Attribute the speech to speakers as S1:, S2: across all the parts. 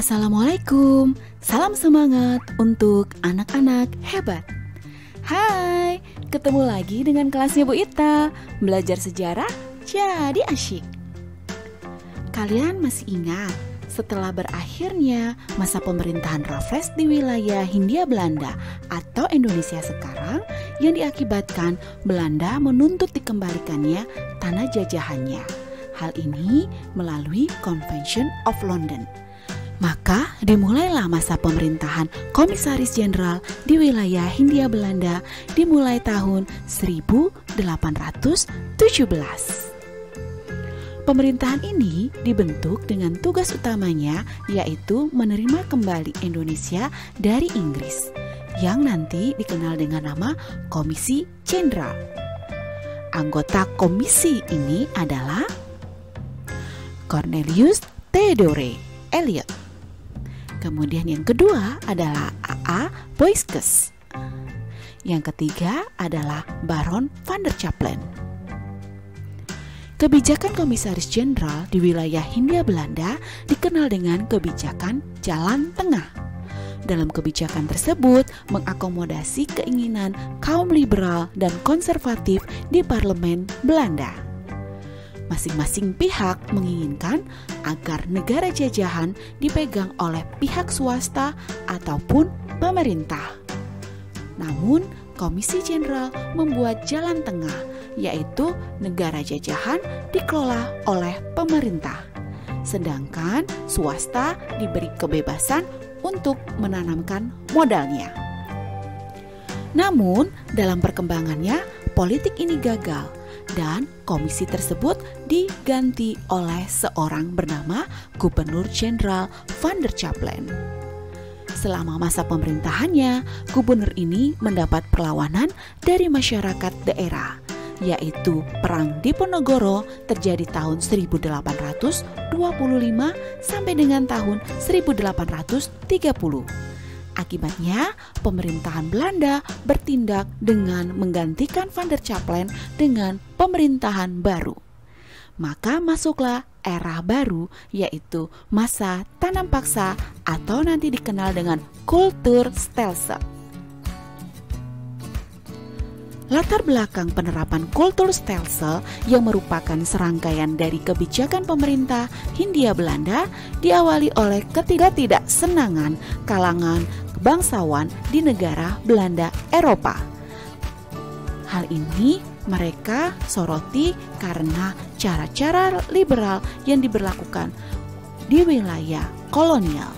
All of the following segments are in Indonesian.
S1: Assalamualaikum, salam semangat untuk anak-anak hebat. Hai, ketemu lagi dengan kelasnya Bu Ita. Belajar sejarah jadi asyik. Kalian masih ingat setelah berakhirnya masa pemerintahan Raffles di wilayah Hindia Belanda atau Indonesia sekarang yang diakibatkan Belanda menuntut dikembalikannya tanah jajahannya. Hal ini melalui Convention of London. Maka dimulailah masa pemerintahan Komisaris Jenderal di wilayah Hindia Belanda dimulai tahun 1817. Pemerintahan ini dibentuk dengan tugas utamanya yaitu menerima kembali Indonesia dari Inggris yang nanti dikenal dengan nama Komisi Jenderal. Anggota komisi ini adalah Cornelius Theodore Elliot. Kemudian yang kedua adalah A.A. Boyskes. Yang ketiga adalah Baron van der Capellen. Kebijakan Komisaris Jenderal di wilayah Hindia Belanda dikenal dengan kebijakan Jalan Tengah. Dalam kebijakan tersebut mengakomodasi keinginan kaum liberal dan konservatif di parlemen Belanda. Masing-masing pihak menginginkan agar negara jajahan dipegang oleh pihak swasta ataupun pemerintah. Namun, Komisi Jenderal membuat jalan tengah, yaitu negara jajahan dikelola oleh pemerintah, sedangkan swasta diberi kebebasan untuk menanamkan modalnya. Namun, dalam perkembangannya, politik ini gagal dan komisi tersebut diganti oleh seorang bernama Gubernur Jenderal van der Capellen. Selama masa pemerintahannya, gubernur ini mendapat perlawanan dari masyarakat daerah, yaitu Perang Diponegoro terjadi tahun 1825 sampai dengan tahun 1830. Akibatnya, pemerintahan Belanda bertindak dengan menggantikan van der Capellen dengan pemerintahan baru. Maka masuklah era baru, yaitu masa tanam paksa atau nanti dikenal dengan Kulturstelsel. Latar belakang penerapan Kulturstelsel yang merupakan serangkaian dari kebijakan pemerintah Hindia Belanda diawali oleh ketidaksenangan kalangan bangsawan di negara Belanda Eropa. Hal ini mereka soroti karena cara-cara liberal yang diberlakukan di wilayah kolonial.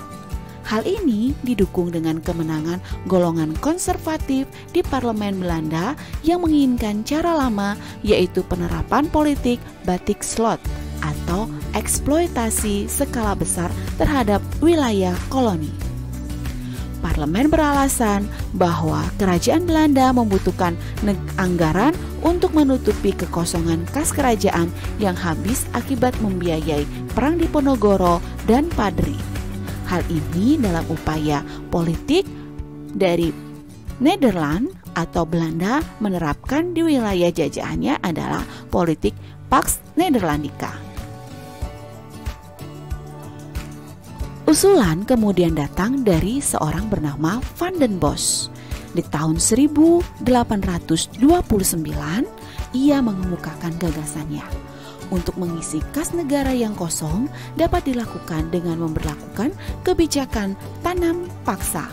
S1: Hal ini didukung dengan kemenangan golongan konservatif di parlemen Belanda yang menginginkan cara lama, yaitu penerapan politik batik slot atau eksploitasi skala besar terhadap wilayah koloni. Parlemen beralasan bahwa kerajaan Belanda membutuhkan anggaran untuk menutupi kekosongan kas kerajaan yang habis akibat membiayai Perang Diponegoro dan Padri. Hal ini dalam upaya politik dari Nederland atau Belanda menerapkan di wilayah jajahannya adalah politik Pax Nederlandica. Usulan kemudian datang dari seorang bernama Van den Bosch. Di tahun 1829, ia mengemukakan gagasannya. Untuk mengisi kas negara yang kosong dapat dilakukan dengan memberlakukan kebijakan tanam paksa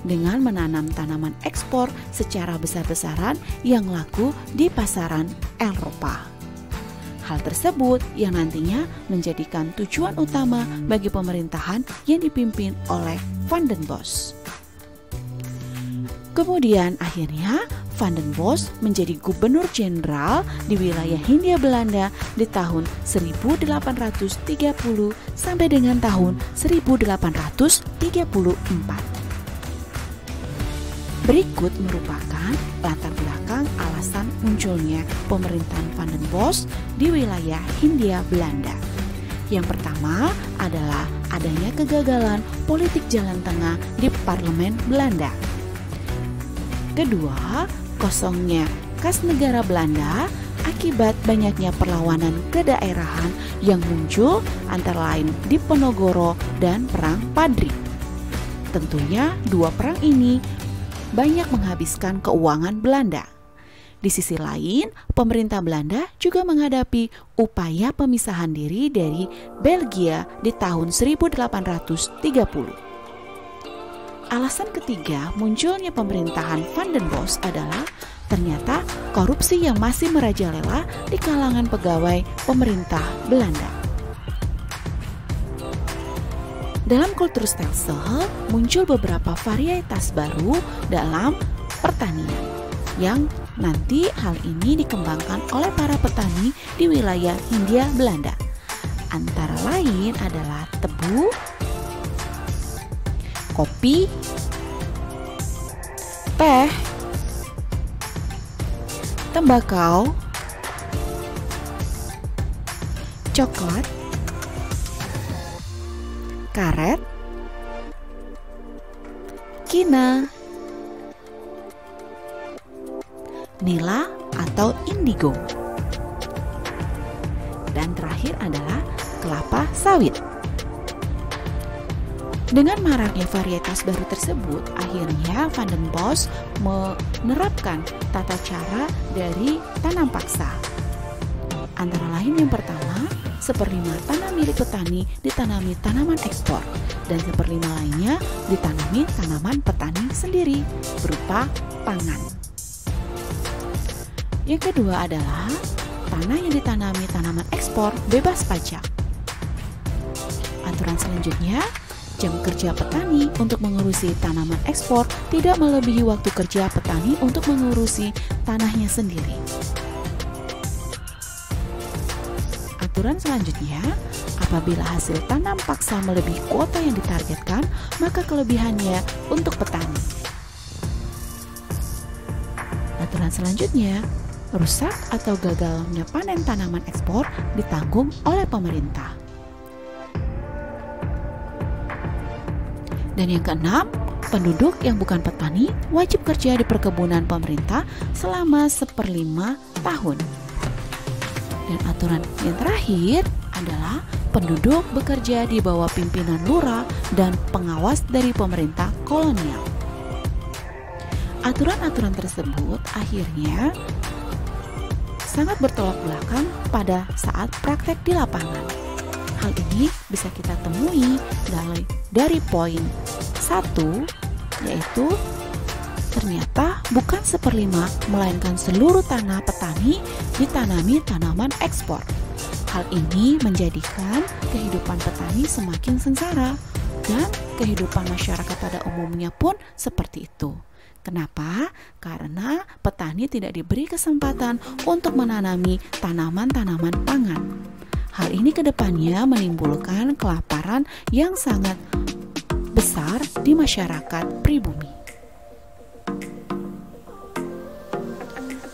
S1: dengan menanam tanaman ekspor secara besar-besaran yang laku di pasaran Eropa. Hal tersebut yang nantinya menjadikan tujuan utama bagi pemerintahan yang dipimpin oleh Van den Bosch. Kemudian akhirnya Van den Bosch menjadi gubernur jenderal di wilayah Hindia Belanda di tahun 1830 sampai dengan tahun 1834. Berikut merupakan latar belakang alasan munculnya pemerintahan Van den Bosch di wilayah Hindia Belanda. Yang pertama adalah adanya kegagalan politik jalan tengah di parlemen Belanda. Kedua, kosongnya kas negara Belanda akibat banyaknya perlawanan kedaerahan yang muncul antara lain Diponegoro dan Perang Padri. Tentunya dua perang ini banyak menghabiskan keuangan Belanda. Di sisi lain, pemerintah Belanda juga menghadapi upaya pemisahan diri dari Belgia di tahun 1830. Alasan ketiga munculnya pemerintahan Van den Bosch adalah ternyata korupsi yang masih merajalela di kalangan pegawai pemerintah Belanda. Dalam kultur stelsel muncul beberapa varietas baru dalam pertanian yang nanti hal ini dikembangkan oleh para petani di wilayah Hindia Belanda. Antara lain adalah tebu, kopi, teh, tembakau, coklat, karet, kina, nila atau indigo, dan terakhir adalah kelapa sawit. Dengan maraknya varietas baru tersebut, akhirnya Van den Bosch menerapkan tata cara dari tanam paksa. Antara lain yang pertama, 1/5 tanah milik petani ditanami tanaman ekspor, dan 1/5 lainnya ditanami tanaman petani sendiri berupa pangan. Yang kedua adalah tanah yang ditanami tanaman ekspor bebas pajak. Aturan selanjutnya, jam kerja petani untuk mengurusi tanaman ekspor tidak melebihi waktu kerja petani untuk mengurusi tanahnya sendiri. Aturan selanjutnya, apabila hasil tanam paksa melebihi kuota yang ditargetkan, maka kelebihannya untuk petani. Aturan selanjutnya, rusak atau gagalnya panen tanaman ekspor ditanggung oleh pemerintah. Dan yang keenam, penduduk yang bukan petani wajib kerja di perkebunan pemerintah selama 1/5 tahun. Dan aturan yang terakhir adalah penduduk bekerja di bawah pimpinan lurah dan pengawas dari pemerintah kolonial. Aturan-aturan tersebut akhirnya sangat bertolak belakang pada saat praktek di lapangan. Hal ini bisa kita temui dari poin 1, yaitu ternyata bukan 1/5 melainkan seluruh tanah petani ditanami tanaman ekspor. Hal ini menjadikan kehidupan petani semakin sengsara dan kehidupan masyarakat pada umumnya pun seperti itu. Kenapa? Karena petani tidak diberi kesempatan untuk menanami tanaman-tanaman pangan. Hal ini kedepannya menimbulkan kelaparan yang sangat besar di masyarakat pribumi.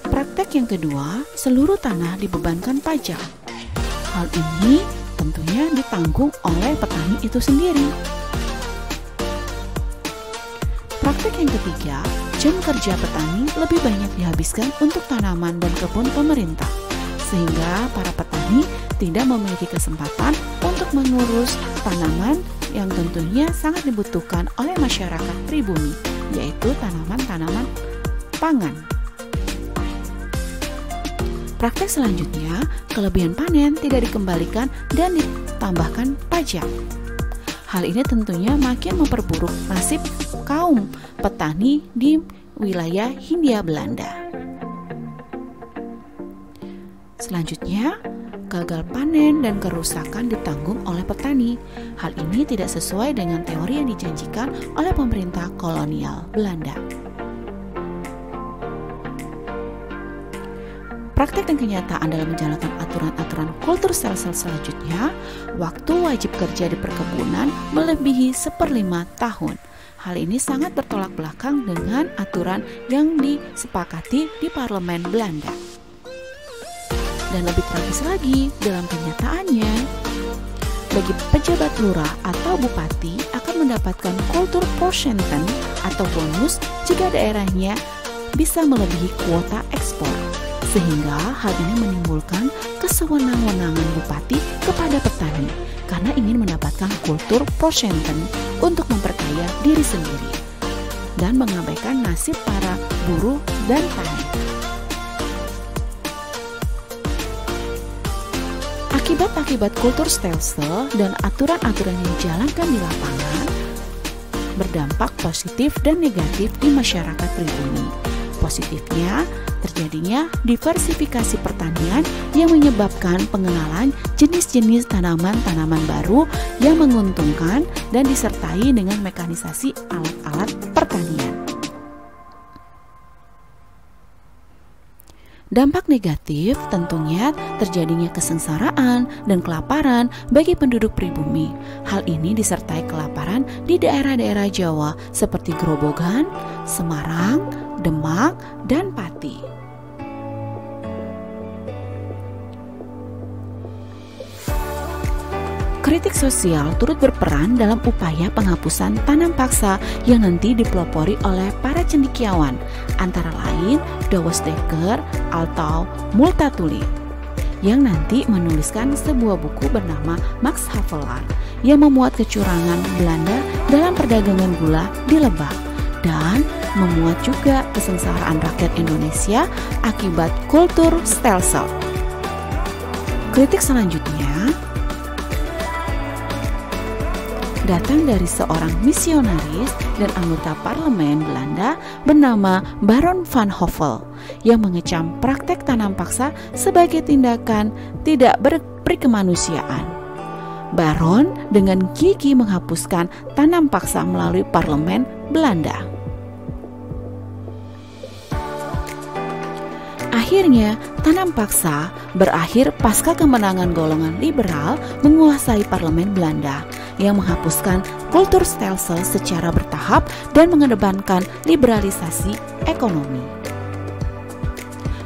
S1: Praktek yang kedua, seluruh tanah dibebankan pajak. Hal ini tentunya ditanggung oleh petani itu sendiri. Praktek yang ketiga, jam kerja petani lebih banyak dihabiskan untuk tanaman dan kebun pemerintah, sehingga para petani tidak memiliki kesempatan untuk mengurus tanaman yang tentunya sangat dibutuhkan oleh masyarakat pribumi, yaitu tanaman-tanaman pangan. Praktek selanjutnya, kelebihan panen tidak dikembalikan dan ditambahkan pajak. Hal ini tentunya makin memperburuk nasib kaum petani di wilayah Hindia Belanda. Selanjutnya, gagal panen dan kerusakan ditanggung oleh petani. Hal ini tidak sesuai dengan teori yang dijanjikan oleh pemerintah kolonial Belanda. Praktek dan kenyataan dalam menjalankan aturan-aturan kultur sel-sel selanjutnya, waktu wajib kerja di perkebunan melebihi 1/5 tahun. Hal ini sangat bertolak belakang dengan aturan yang disepakati di parlemen Belanda. Dan lebih tragis lagi, dalam kenyataannya, bagi pejabat lurah atau bupati akan mendapatkan kultur porshenten atau bonus jika daerahnya bisa melebihi kuota ekspor. sehingga hal ini menimbulkan kesewenang-wenangan bupati kepada petani karena ingin mendapatkan kultur prosenten untuk memperkaya diri sendiri dan mengabaikan nasib para buruh dan tani. Akibat-akibat kultur stelsel dan aturan-aturan yang dijalankan di lapangan berdampak positif dan negatif di masyarakat pribumi. Positifnya, terjadinya diversifikasi pertanian yang menyebabkan pengenalan jenis-jenis tanaman-tanaman baru yang menguntungkan dan disertai dengan mekanisasi alat-alat pertanian. Dampak negatif tentunya terjadinya kesengsaraan dan kelaparan bagi penduduk pribumi. Hal ini disertai kelaparan di daerah-daerah Jawa seperti Grobogan, Semarang, Demak, dan Pati. Kritik sosial turut berperan dalam upaya penghapusan tanam paksa yang nanti dipelopori oleh para cendekiawan, antara lain Douwe Dekker atau Multatuli, yang nanti menuliskan sebuah buku bernama Max Havelaar yang memuat kecurangan Belanda dalam perdagangan gula di Lebak dan memuat juga kesengsaraan rakyat Indonesia akibat kultur stelsel. Kritik selanjutnya datang dari seorang misionaris dan anggota parlemen Belanda bernama Baron van Hövell yang mengecam praktek tanam paksa sebagai tindakan tidak berkemanusiaan. Baron dengan gigih menghapuskan tanam paksa melalui parlemen Belanda. Akhirnya, tanam paksa berakhir pasca kemenangan golongan liberal menguasai parlemen Belanda yang menghapuskan kultur stelsel secara bertahap dan mengedepankan liberalisasi ekonomi.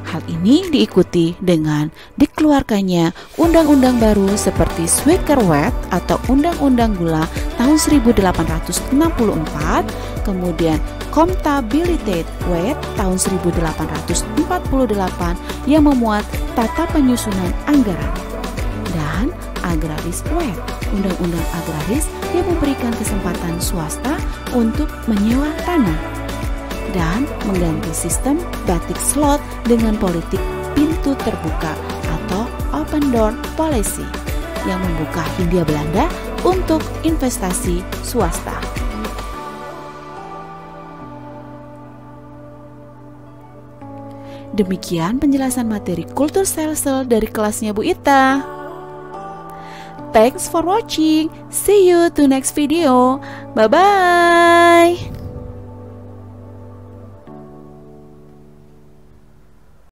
S1: Hal ini diikuti dengan dikeluarkannya undang-undang baru seperti Suikerwet atau Undang-Undang Gula tahun 1864, kemudian Comptabiliteitswet tahun 1848 yang memuat tata penyusunan anggaran, dan Agrariswet, Undang-Undang Agraris yang memberikan kesempatan swasta untuk menyewa tanah, dan mengganti sistem batik slot dengan politik pintu terbuka atau open door policy yang membuka Hindia Belanda untuk investasi swasta. Demikian penjelasan materi kultur stelsel dari kelasnya Bu Ita. Thanks for watching. See you to next video. Bye-bye.